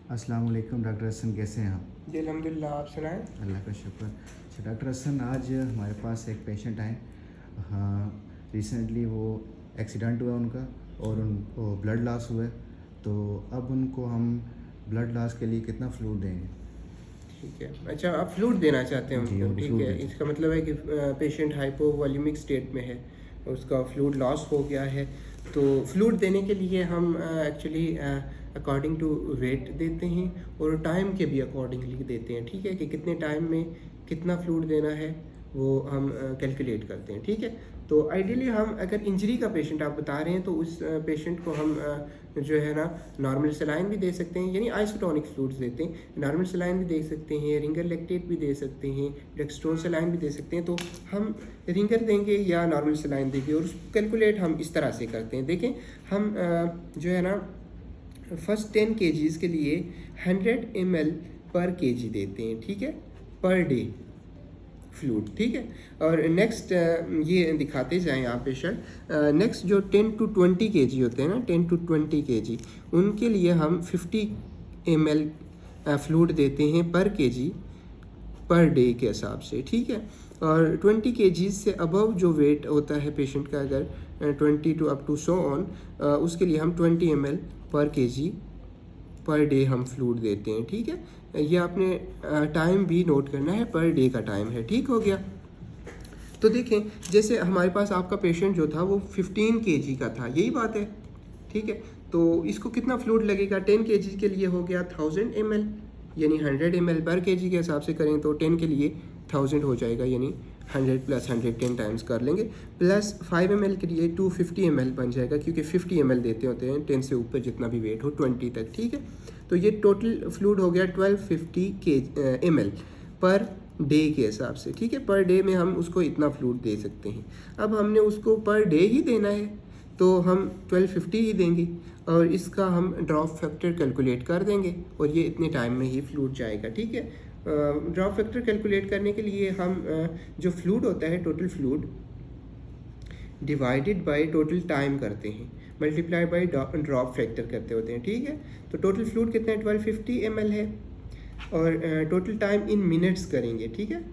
अस्सलाम वालेकुम डॉक्टर हसन, कैसे हैं आप? जी अल्हम्दुलिल्लाह, आप सुनाएं। अल्लाह का शुक्र। अच्छा डॉक्टर हसन, आज हमारे पास एक पेशेंट आए। हाँ, रिसेंटली वो एक्सीडेंट हुआ उनका और उनको ब्लड लॉस हुआ है। तो अब उनको हम ब्लड लॉस के लिए कितना फ्लूइड देंगे? ठीक है, अच्छा आप फ्लूइड देना चाहते हैं जी, उनको, उनको ठीक फ्लूइड है। देते हैं। इसका मतलब है कि पेशेंट हाइपोवॉल्यूमिक स्टेट में है, उसका फ्लूइड लॉस हो गया है। तो फ्लूइड देने के लिए हम एक्चुअली अकॉर्डिंग टू वेट देते हैं और टाइम के भी अकॉर्डिंगली देते हैं, ठीक है। कि कितने टाइम में कितना फ्लूइड देना है वो हम कैलकुलेट करते हैं, ठीक है। तो आइडियली हम अगर इंजरी का पेशेंट आप बता रहे हैं तो उस पेशेंट को हम जो है ना नॉर्मल सलाइन भी दे सकते हैं, यानी आइसोटोनिक फ्लूइड्स देते हैं। नॉर्मल सलाइन भी दे सकते हैं, रिंगर लैक्टेट भी दे सकते हैं, डेक्स्ट्रोन सलाइन भी दे सकते हैं। तो हम रिंगर देंगे या नॉर्मल सलाइन देंगे और उसको कैलकुलेट हम इस तरह से करते हैं। देखें, हम जो है ना फर्स्ट 10 kgs के लिए 100 ml पर kg देते हैं, ठीक है, पर डे फ्लूइड, ठीक है। और नेक्स्ट ये दिखाते जाएं आप पेशेंट। नेक्स्ट जो 10 to 20 kg होते हैं ना, 10 to 20 kg, उनके लिए हम 50 ml फ्लूइड देते हैं पर kg पर डे के हिसाब से, ठीक है। और 20 kg से अबव जो वेट होता है पेशेंट का, अगर 20 to up to so on, उसके लिए हम 20 ml पर kg पर डे हम फ्लूइड देते हैं, ठीक है। ये आपने टाइम भी नोट करना है, पर डे का टाइम है, ठीक हो गया। तो देखें, जैसे हमारे पास आपका पेशेंट जो था वो 15 kg का था, यही बात है, ठीक है। तो इसको कितना फ्लूइड लगेगा? 10 kg के लिए हो गया 1000 ml, यानी 100 ml पर kg के हिसाब से करें तो 10 के लिए 1000 हो जाएगा, यानी 100 प्लस 100 10 टाइम्स कर लेंगे। प्लस 5 ml के लिए 250 ml बन जाएगा, क्योंकि 50 ml देते होते हैं 10 से ऊपर जितना भी वेट हो 20 तक, ठीक है। तो ये टोटल फ्लूइड हो गया 1250 ml पर डे के हिसाब से, ठीक है। पर डे में हम उसको इतना फ्लूइड दे सकते हैं। अब हमने उसको पर डे ही देना है तो हम 1250 ही देंगे और इसका हम ड्रॉप फैक्टर कैलकुलेट कर देंगे और ये इतने टाइम में ही फ्लूइड जाएगा, ठीक है। ड्रॉप फैक्टर कैलकुलेट करने के लिए हम जो फ्लूइड होता है, total fluid divided by total time करते हैं, मल्टीप्लाई बाय ड्रॉप फैक्टर करते होते हैं, ठीक है। तो टोटल फ्लूइड कितना है? 1250 ml है और टोटल टाइम इन मिनट्स करेंगे, ठीक है।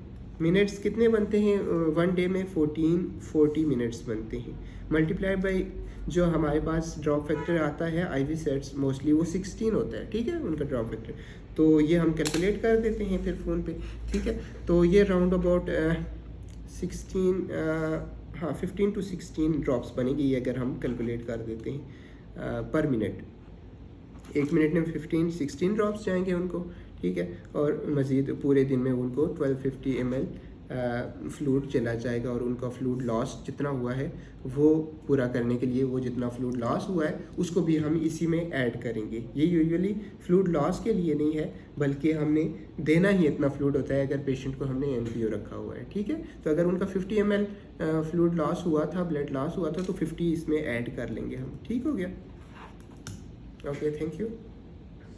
मिनट्स कितने बनते हैं? वन डे में 1440 मिनट्स बनते हैं। मल्टीप्लाई बाय जो हमारे पास ड्रॉप फैक्टर आता है आईवी सेट्स, मोस्टली वो 16 होता है, ठीक है, उनका ड्रॉप फैक्टर। तो ये हम कैलकुलेट कर देते हैं फिर फ़ोन पे, ठीक है। तो ये राउंड अबाउट 15 to 16 ड्रॉप्स बनेगी ये, अगर हम कैलकुलेट कर देते हैं पर मिनट। एक मिनट में 15-16 ड्रॉप्स जाएंगे उनको, ठीक है। और मज़ीद पूरे दिन में उनको 1250 ml फ्लूइड चला जाएगा और उनका फ्लूइड लॉस जितना हुआ है वो पूरा करने के लिए, वो जितना फ्लूइड लॉस हुआ है उसको भी हम इसी में ऐड करेंगे। ये यूजुअली फ्लूइड लॉस के लिए नहीं है, बल्कि हमने देना ही इतना फ्लूइड होता है अगर पेशेंट को हमने एनपीओ रखा हुआ है, ठीक है। तो अगर उनका 50 ml फ्लूइड लॉस हुआ था, ब्लड लॉस हुआ था, तो 50 इसमें ऐड कर लेंगे हम, ठीक हो गया। Okay, thank you.